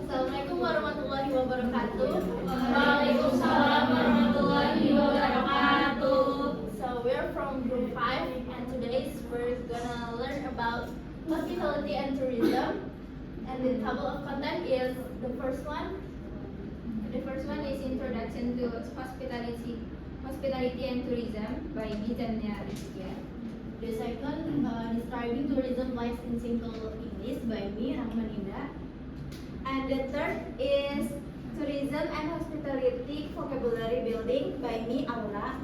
Assalamualaikum warahmatullahi wabarakatuh. Waalaikumsalam warahmatullahi wabarakatuh. So we're from Group 5 and today we're gonna learn about hospitality and tourism. And the table of content is the first one. The first one is introduction to hospitality and tourism by Gizania Rizkia. The second, describing tourism life in simple English by me, Rahmaninda. And the third is tourism and hospitality vocabulary building by me, Aura.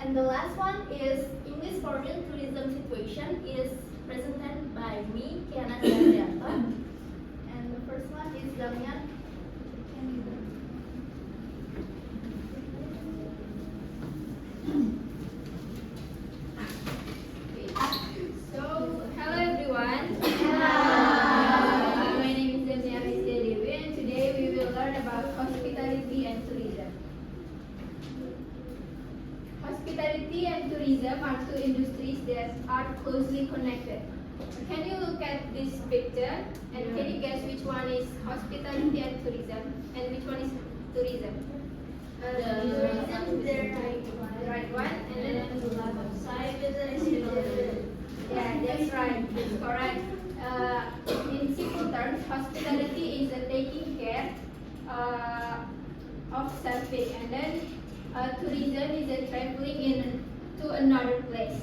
And the last one is English for real tourism situation is presented by me, Kiana Sardianto. And the first one is Damian. So, hello everyone. My name is Damian Rizky Dewi and today we will learn about hospitality and tourism. Hospitality and tourism are two industries that are closely connected. Can you look at this picture and can you guess which one is hospitality and tourism and which one is tourism? Tourism is the right one, and then on the left side is the yeah, that's right. That's correct. In simple terms, hospitality is the taking care of something, and then tourism is the traveling to another place.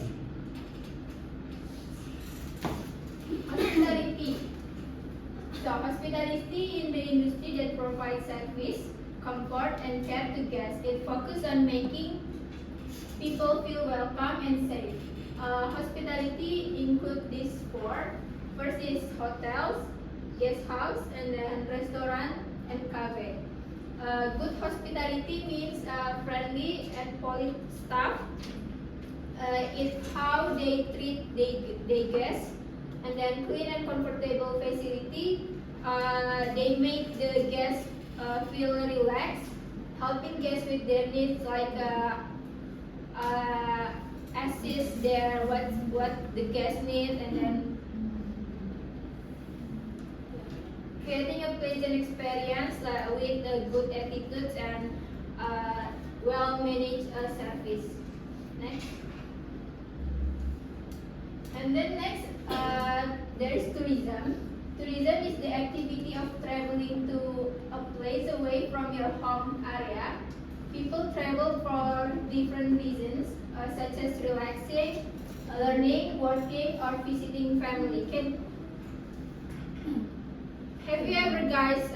Hospitality. So hospitality in the industry that provides service, comfort, and care to guests. It focuses on making people feel welcome and safe. Hospitality includes these four. First is hotels, guest house, and then restaurant and cafe. Good hospitality means friendly and polite staff. It's how they treat their guests, and then clean and comfortable facility. They make the guests feel relaxed, helping guests with their needs like assist their what the guests need, and then creating a pleasant experience with good attitudes and well managed service. Next. And then next, there is tourism. Tourism is the activity of traveling to a place away from your home area. People travel for different reasons, such as relaxing, learning, working, or visiting family. Have you ever guys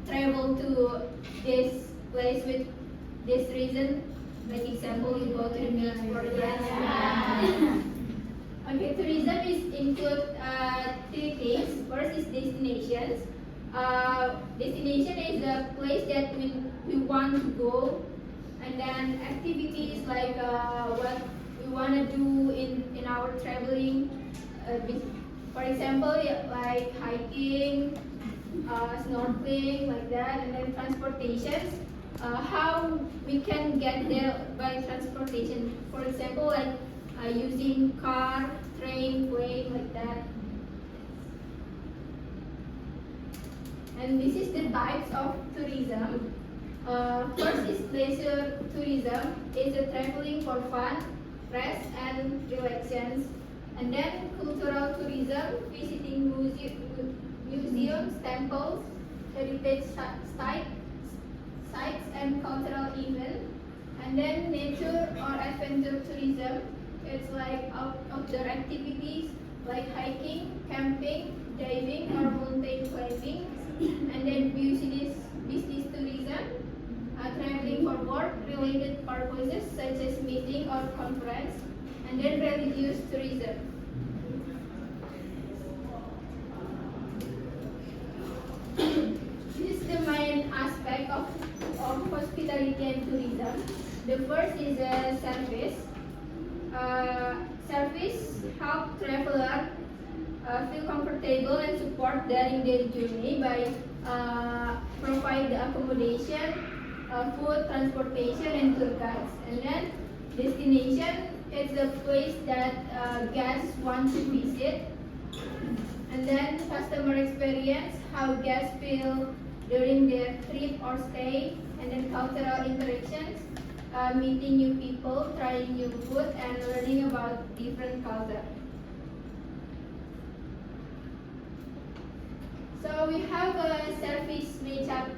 traveled to this place with this reason? Like example, you go to the beach for dance. Okay, tourism is include three things. First is destinations. Destination is the place that we want to go, and then activities like what we want to do in our traveling. For example, like hiking, snorkeling, like that, and then transportations. How we can get there by transportation. For example, like using car, train, plane, like that. And this is the types of tourism. First is leisure tourism. It's a traveling for fun, rest, and relaxations. And then cultural tourism, visiting museums, temples, heritage sites, and cultural events. And then nature or adventure tourism. It's like outdoor activities like hiking, camping, diving, or mountain climbing. And then business tourism, traveling for work-related purposes such as meeting or conference. And then religious tourism. This is the main aspect of hospitality and tourism. The first is service. Service help traveler feel comfortable and support during their journey by provide the accommodation, food, transportation, and tour guides. And then destination is a place that guests want to visit. And then customer experience, how guests feel during their trip or stay. And then cultural interactions, meeting new people, trying new food, and learning about different culture. So we have a service matchup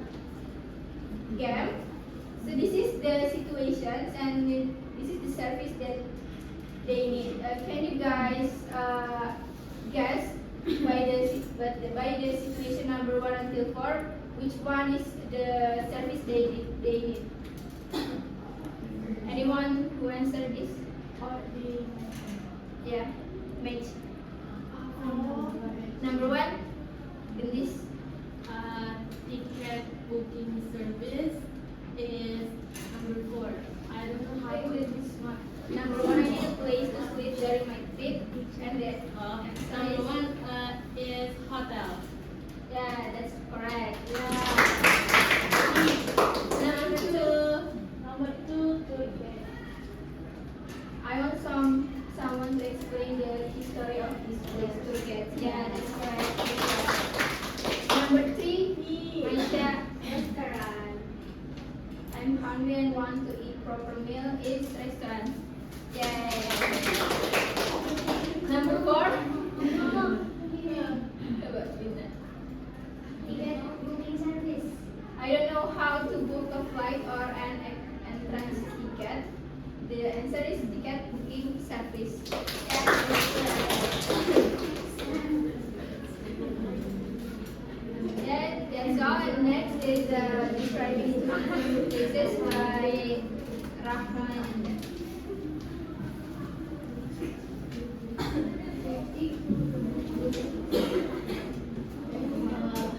game. So this is the situations and this is the service that they need. Can you guys guess by the situation number 1 until 4, which one is the service they need? Anyone who answered this? Or yeah, match. Number 1, Gendis. Ticket booking service is number 4. I don't know how to This one. Number 1, I need a place to sleep during my trip, and then Number 1 is hotel. yeah, that's correct. Number 2. Number 2 tour guide. I want someone to explain the history of this place to get. Yeah, that's correct. Number 3, Maisha. Restaurant. I'm hungry and want to eat proper meal. It's restaurant. Yay. Number 4. Ticket booking service. I don't know how to book a flight or an entrance ticket. The answer is ticket booking service. Yeah, that's all. And next is describing places by Rahman.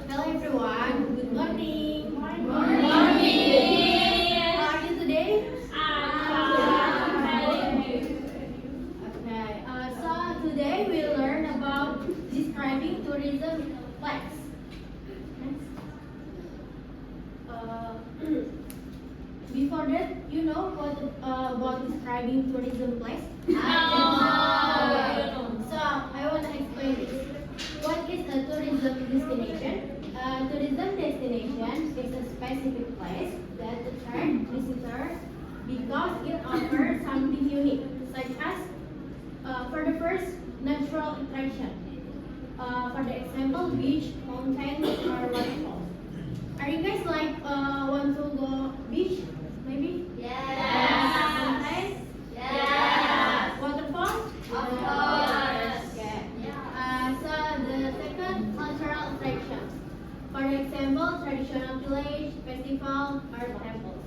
Hello everyone, good morning. Morning. How are you today? Okay, so today we'll learn about describing tourism place. Before that, you know what about describing tourism place? So I want to explain this. What is a tourism destination? A tourism destination is a specific place that attracts visitors because it offers something unique, such as, for the first, natural attraction. For the example, beach, mountains, or waterfalls. Are you guys want to go beach? Maybe? Yes. Mountains? Yes. Waterfalls? Of course. Okay. So the second, cultural attractions. For example, traditional village, festival, or temples.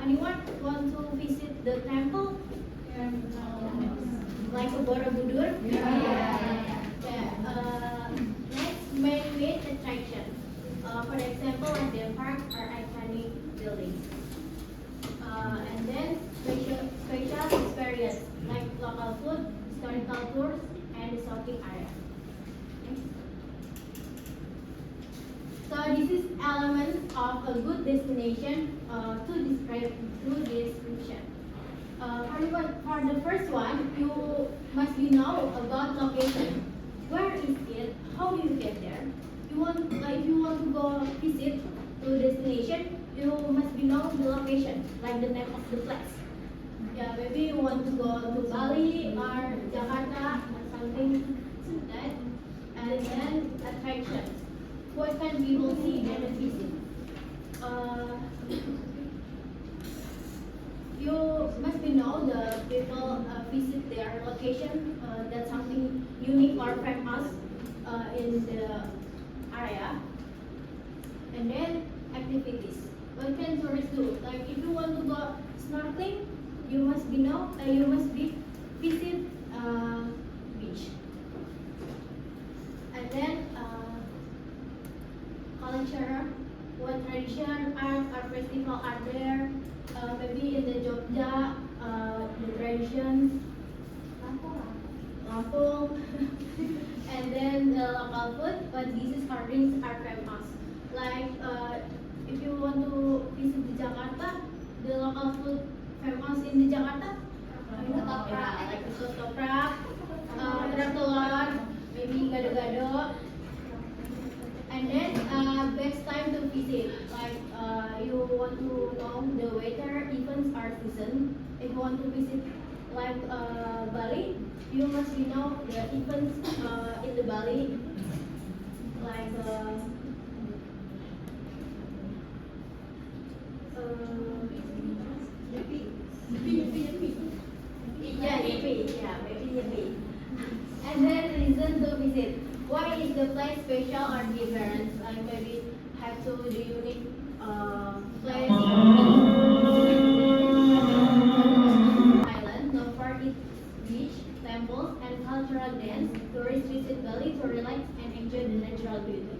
Anyone want to visit the temple? Like a Borobudur? Okay. Next, man-made attraction. For example, like the park or iconic buildings. And then special experience like local food, historical tours, and the shopping area. Next. So this is elements of a good destination to describe through description. For the first one, you must be know about location. Where is it? How do you get there? If you want to go visit to destination, you must be know the location, like the name of the place. Yeah, maybe you want to go to Bali or Jakarta or something like that. And then attractions. What can people see and visit? You must be know the people visit their location. That's something unique or famous in the area. And then activities. What can tourists do? Like if you want to go snorkeling, you must visit beach. And then culture. What tradition, art, or festival are there? Maybe in the Jogja, the traditions. kampung, and then the local food, but these drinks are famous. Like if you want to visit the Jakarta, the local food famous in the Jakarta, yeah, like the ketoprak, kerak telur, maybe gado-gado. And then best time to visit, like you want to know the weather, events are season. If you want to visit like Bali, you must know the events in the Bali, like yeah, maybe Nyepi. And then reason to visit. Why is the place special or different? Like maybe have to the unique place island, known for its beach, temples, and cultural dance. Tourists visit Bali to relax and enjoy the natural beauty.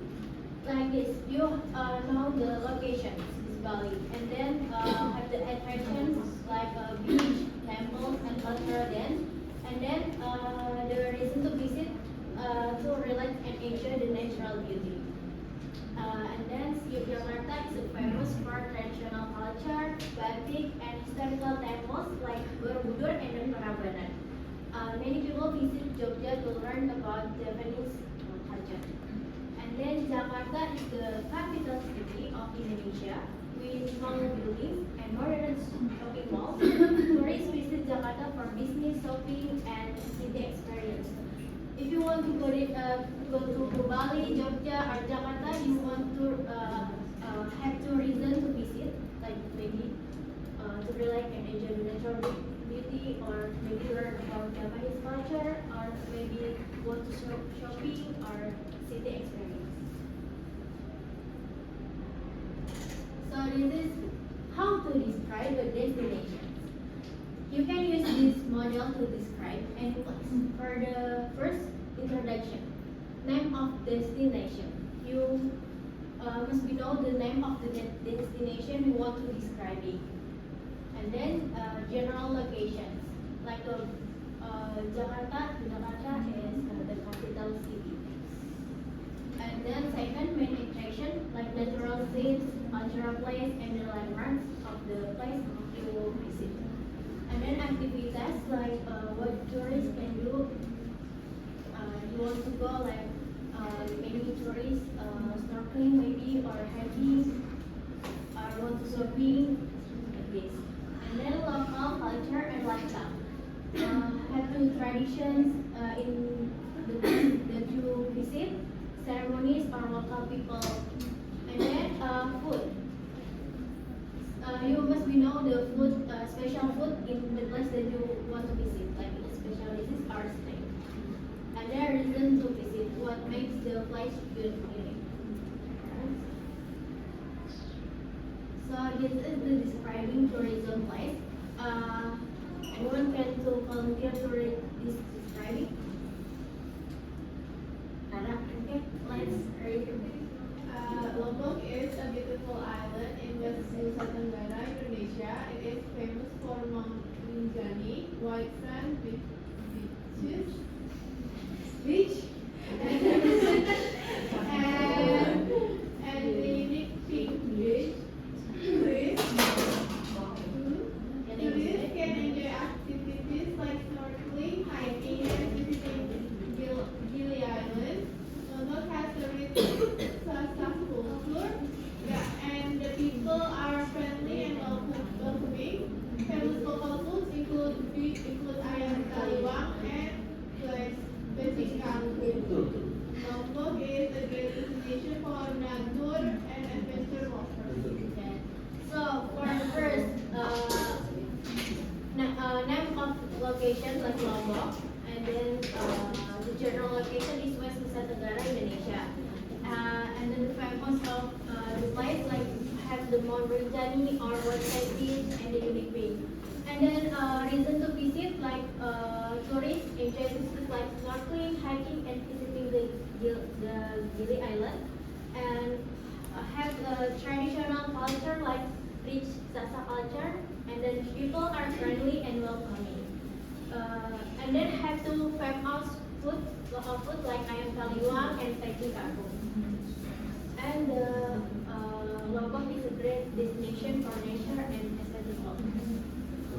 Like this, you know the locations is Bali, and then have the attractions like beach, temples, and cultural dance. And then the reason to visit to relax and enjoy the natural beauty. And then Yogyakarta is famous for traditional culture, batik, and historical temples like Borobudur and then Prambanan. Many people visit Jogja to learn about Japanese culture. And then Jakarta is the capital city of Indonesia with strong buildings and modern shopping malls. Tourists visit Jakarta for business, shopping, and city experience. If you want to go to Bali, Jogja, or Jakarta, you want to have two reasons to visit, like maybe to relax and enjoy the natural beauty, or maybe learn about Japanese culture, or maybe want to shopping or city experience. So this is how to describe a destination. You can use this model to describe any place. For the first introduction, name of destination. You must know the name of the destination you want to describe it. And then general locations, like Jakarta is the capital city. And then second, main attraction, like natural scenes, cultural place, and the landmarks of the place you will visit. And then activities like what tourists can do. You want to go like many tourists snorkeling maybe, or hiking, or want to shopping like this. And then local culture and lifestyle. Have two traditions in the place that you visit, ceremonies or local people. And then food. You must know the food, special food in the place that you want to visit, like the special dishes or stay. And there is reason to visit, what makes the place good unique. So this is the describing tourism place. Anyone can to volunteer to read this describing? Nana, okay, let's read. Lombok is a beautiful island in West Nusa Tenggara, Indonesia. It is famous for Mount Rinjani, white sand beach, and the unique pink bridge. Tourists can enjoy activities like snorkeling, hiking, and visiting Gili Island. Lombok has a rich Sasak culture, and the people are friendly and welcoming. Famous local foods include ayam taliwang and basic kangkung. Lombok is a great destination for nature and adventure walkers. Okay. So for the first name of location like Lombok, and then the general location is West Nusa Tenggara, Indonesia. And then the famous of the place like have the Mount Rinjani or White Sand Beach and the unique beach. And then reason to visit like tourists enjoy visits like snorkeling, hiking, and visiting the Gili Island. And have a traditional culture like rich Sasak culture. And then people are friendly and welcoming. And then have two famous local food like ayam taliwang and daging kangkung. And Lombok is a great destination for nature and aesthetic also.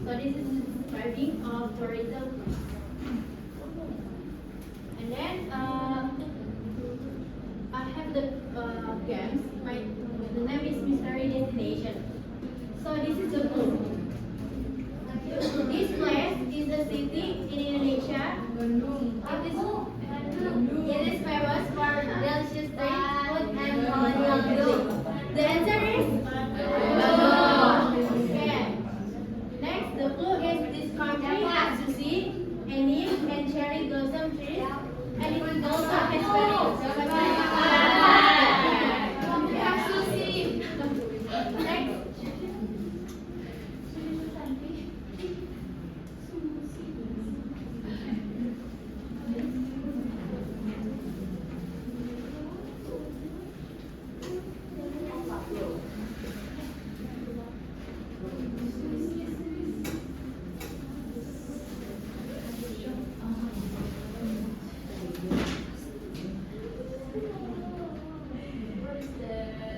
So this is describing of tourism. And then I have the games. The name is Mystery Destination. So this is the clue. This place is a city in Indonesia. It is famous for delicious street food and colonial buildings. The answer is no. Okay. Next, the clue is this country has sushi, anise, and cherry blossom trees, and it also has very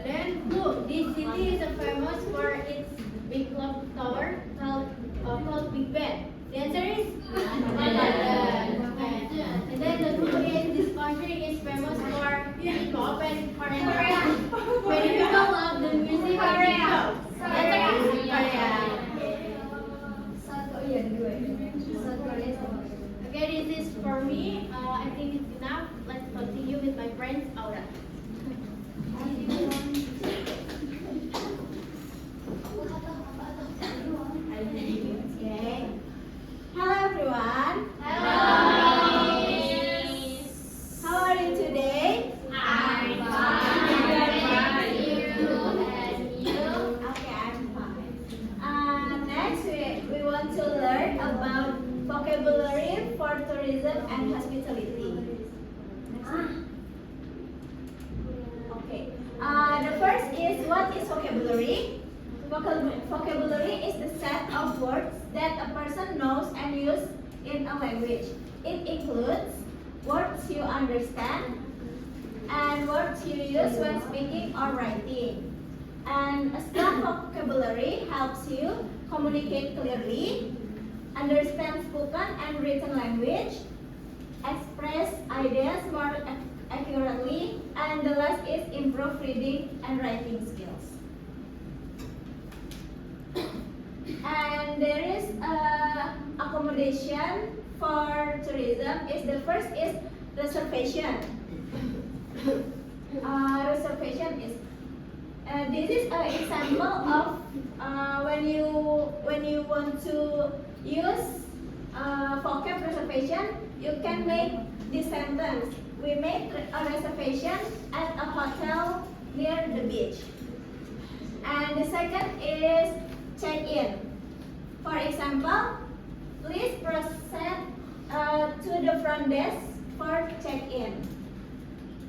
Then look, this city is famous for its big clock tower called Big Ben. The answer is London. And then the clue is this country is famous for hip hop and Korean. Many people love the music of hip hop. The answer is Korea. Okay, this is for me. I think it's enough. Let's continue with my friend Aura. Okay. Hello everyone. Hello. How are you today? I'm And you? Okay, I'm fine. Next, we want to learn about vocabulary for tourism and hospitality. Okay. The first is, what is vocabulary? Vocabulary is the set of words that a person knows and uses in a language. It includes words you understand and words you use when speaking or writing. And a strong vocabulary helps you communicate clearly, understand spoken and written language, express ideas more accurately, and the last is improve reading and writing skills. And there is accommodation for tourism. The first is reservation. Reservation is this is an example of when you want to use vocab reservation, you can make this sentence. We made a reservation at a hotel near the beach. And the second is check-in. For example, please proceed to the front desk for check-in.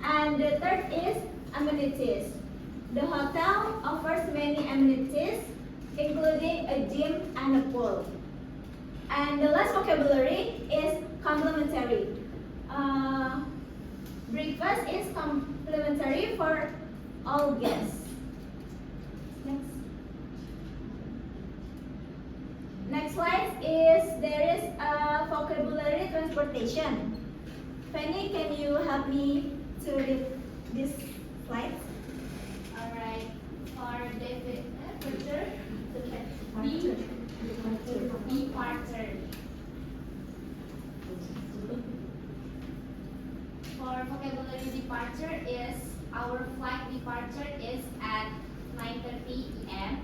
And the third is amenities. The hotel offers many amenities, including a gym and a pool. And the last vocabulary is complimentary. Breakfast is complimentary for all guests. Next slide is, there is a vocabulary transportation. Fanny, can you help me to read this slide? Alright, for departure, departure. For vocabulary departure is, our flight departure is at 9:30 a.m.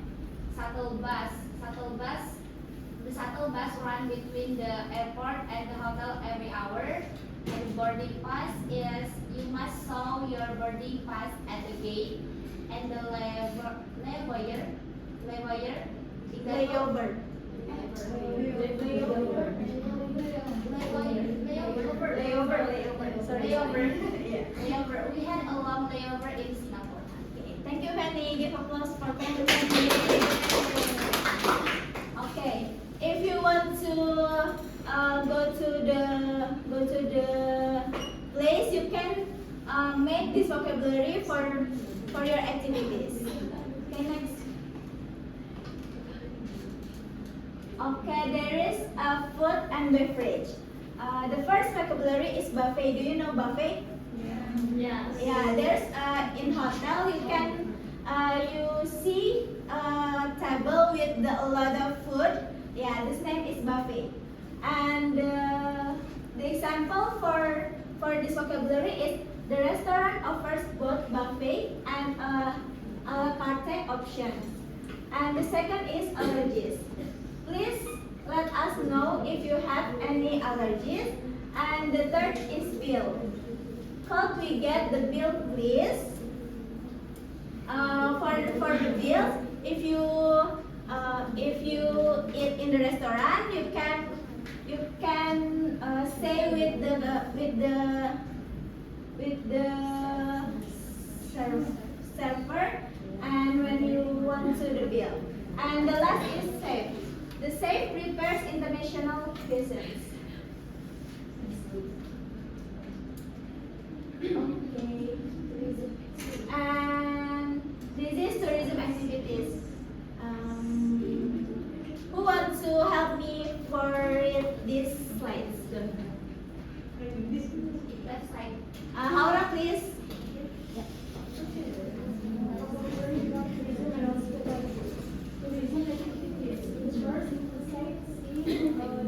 The shuttle bus run between the airport and the hotel every hour. And boarding pass is, you must show your boarding pass at the gate. And the layover. Layover. We had a long layover in Singapore. Okay, thank you, Fanny. Give applause for Fanny. Okay, if you you want to go to the place, you can make this vocabulary for your activities. Okay, next. Okay, there is food and beverage. The first vocabulary is buffet. Do you know buffet? Yes. Yeah, there's in hotel you can you see a table with a lot of food. Yeah, this name is buffet. And the example for this vocabulary is the restaurant offers both buffet and a la carte options. And the second is allergies. Please let us know if you have any allergies. And the third is bill. Could we get the bill, please? For the bills, if you eat in the restaurant, you can say with the server, and when you want to the bill. And the last is safe. The safe repairs international business. Okay. And this is tourism activities. Who wants to help me for these slides? Left side. Haura, please.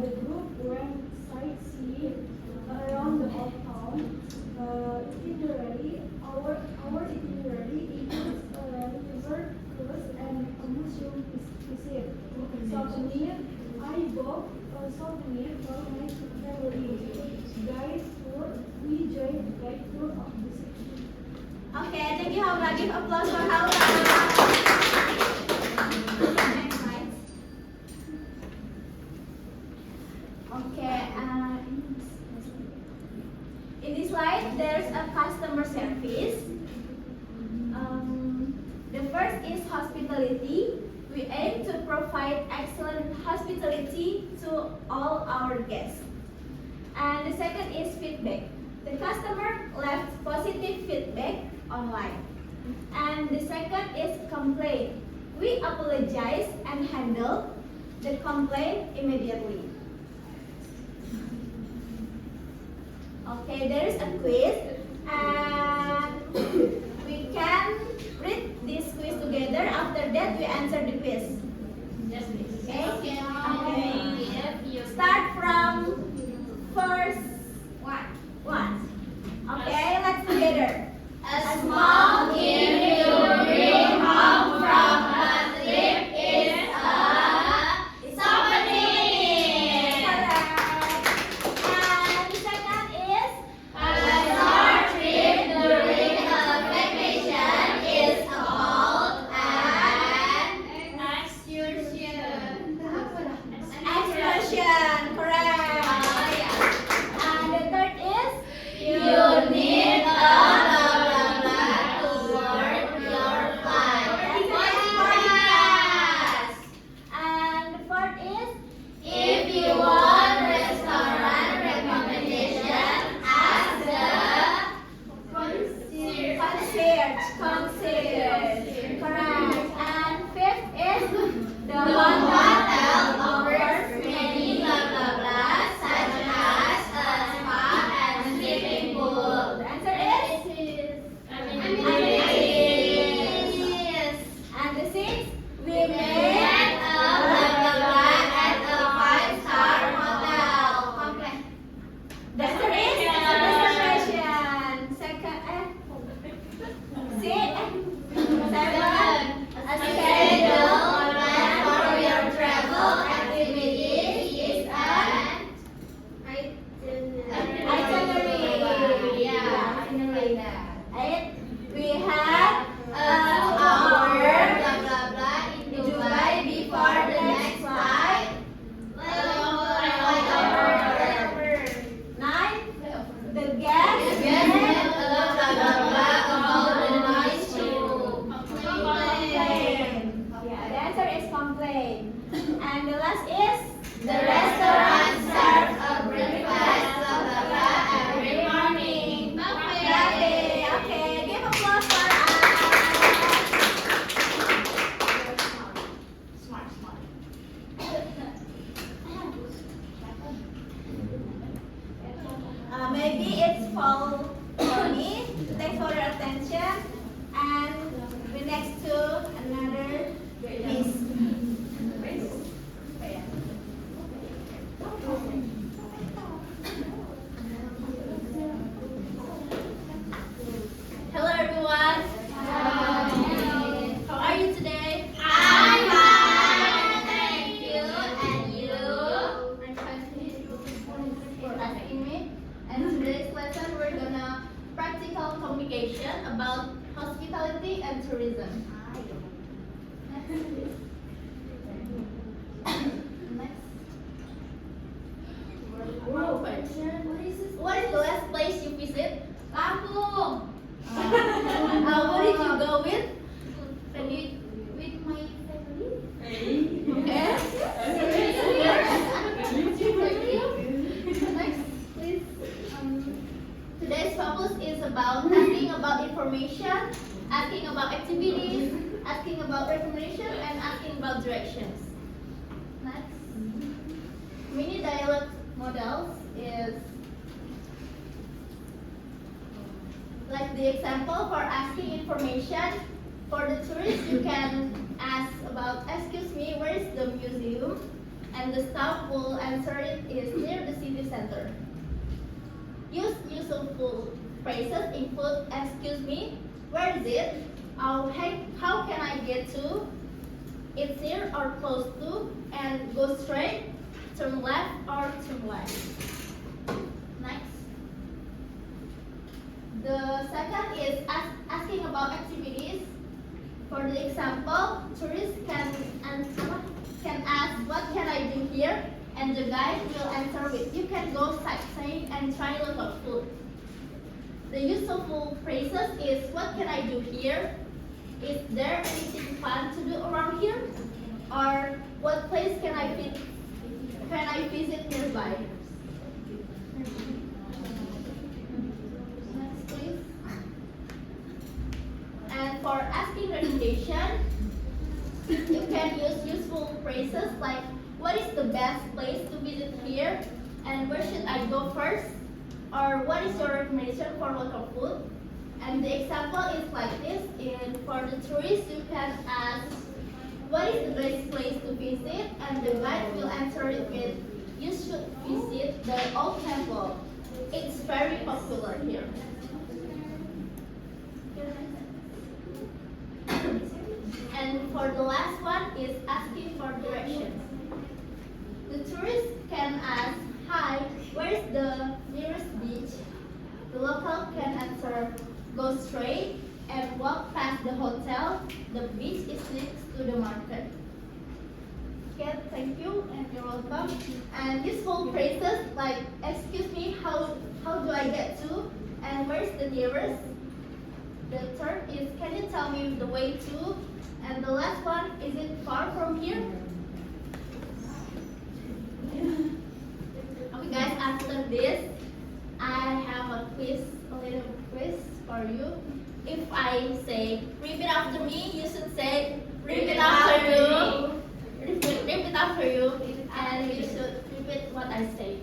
The group went sightseeing around the old town. Itinerary, our itinerary includes a resort cruise and a museum visit. Souvenir, I bought a souvenir for my family. Guide tour, we joined the guide tour of the city. Okay, thank you, Haura. Give applause for Haura. Next slide. Okay, in this slide, there's a customer service. The first is hospitality. We aim to provide excellent hospitality to all our guests. And the second is feedback. The customer left positive feedback online. And the second is complaint. We apologize and handle the complaint immediately. Okay, there is a quiz, and we can read this quiz together. After that, we answer the quiz. Yes, please. Okay? Okay. Start from first one. Okay, let's together. A small gift you bring home from a trip is a souvenir. Correct. And the second is A short trip during a vacation is called an excursion. An extra maybe it's fall for me. Thanks for your attention. And we next to another piece. Hello everyone. How are you today? I'm fine. Thank you. And you? I'm fine. Thank you for asking me. And today's lesson we're gonna practical communication about hospitality and tourism. Next. What is the last place you visit? Lampung. Where did you go with? With my family. Next, please. Today's focus is about asking about information, asking about activities, asking about recommendation, and asking about directions. Next. Mini dialogue models is like the example for asking information. For the tourist, you can ask about, excuse me, where is the museum? And the staff will answer it is near the city center. Use useful phrases include, excuse me, where is it? How can I get to? It's near or close to, and go straight, turn left or turn right. Next. The second is asking about activities. For the example, tourists can ask, what can I do here? And the guide will answer with, you can go sightseeing and try local food. The useful phrases is, what can I do here? Is there anything fun to do around here? Or what place can I visit nearby? Next, please. And for asking recommendation, you can use useful phrases like, what is the best place to visit here? And where should I go first? Or what is your recommendation for local food? And the example is like this. For the tourists, you can ask, what is the best place to visit? And the guide will answer it with, you should visit the old temple. It's very popular here. And for the last one is asking for directions. The tourist can ask, hi, where's the nearest beach? The local can answer, go straight and walk past the hotel. The beach is next to the market. Okay, thank you and you're welcome. And useful phrases like, excuse me, how do I get to? And where's the nearest? The third is, can you tell me the way to? And the last one, is it far from here? Okay guys, after this, I have a little quiz for you. If I say, repeat after me, you should say, repeat after you. Repeat after you, and you should repeat what I say.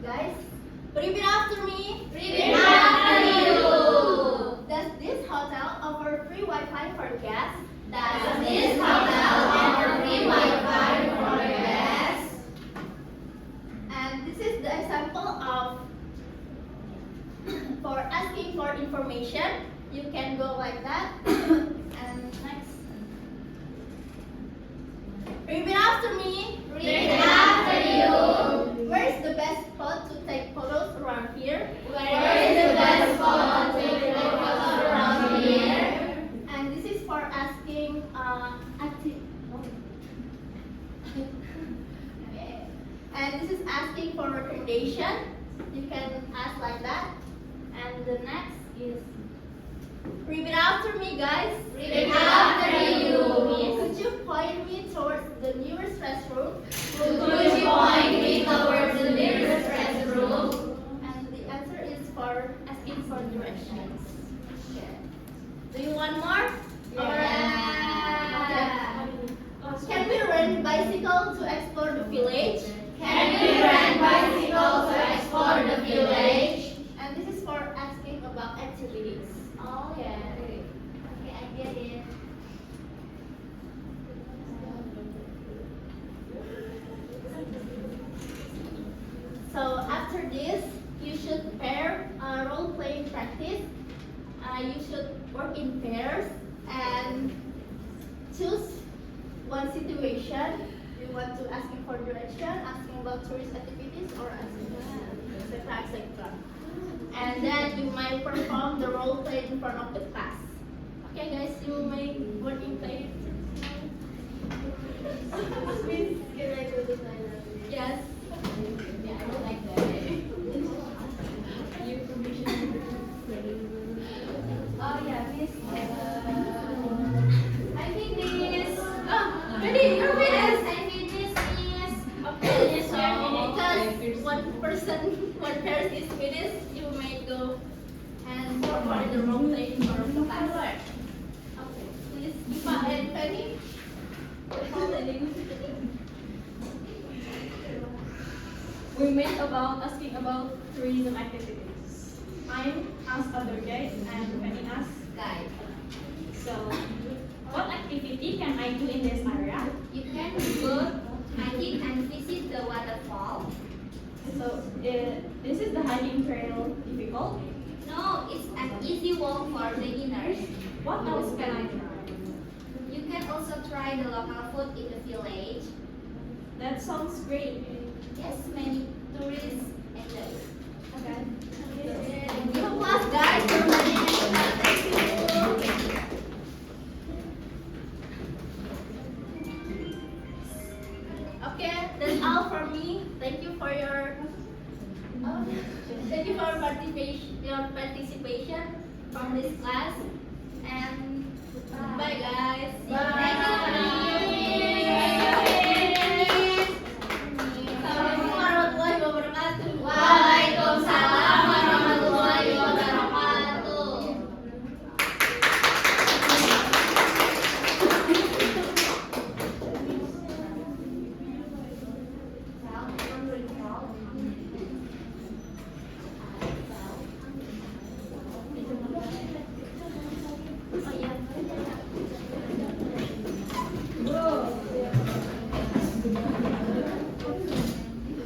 Guys, repeat after me. Repeat after you. Does this hotel offer free Wi-Fi for guests? Does this hotel offer free Wi-Fi for guests? And this is the example of for asking for information. You can go like that. And next. Repeat after me. Repeat after you. Where is the best spot to take photos around here? Where is the best spot to take photos around here? And this is for asking and this is asking for recommendation. You can ask like that. And the next is repeat after me, guys. Repeat after you. Could you point me towards the nearest restroom? rent bicycle to explore the village? Can we rent bicycle to explore the village? And this is for asking about activities. Okay. Okay, I get it. So after this, you should pair role-playing practice. You should work in pairs and choose one situation. You want to asking for direction, asking about tourist activities, or asking etc. etc. And then you might perform the role play in front of the class. Okay, guys, you may work in play. Miss, can I go to Thailand? Yes. Yeah, I don't like that. Oh yeah, Miss. I think this. Oh, ready? You're finished. I think this is. Okay, so Okay. because one person is finished, you may go and perform the role play in front of the class. Okay, please, Ipa and Penny. We met about asking about tourism activities. I'm asked other guide and Penny asked guide. So, what activity can I do in this area? You can go hiking and visit the waterfall. So, this is the hiking trail difficult. No, it's an easy walk for beginners. What else can I try? You can also try the local food in the village. That sounds great. Yes, many tourists enjoy. Okay. Give a applause, guys, for Thank you. Okay, that's all for me. Thank you for your participation from this class, and bye guys. See you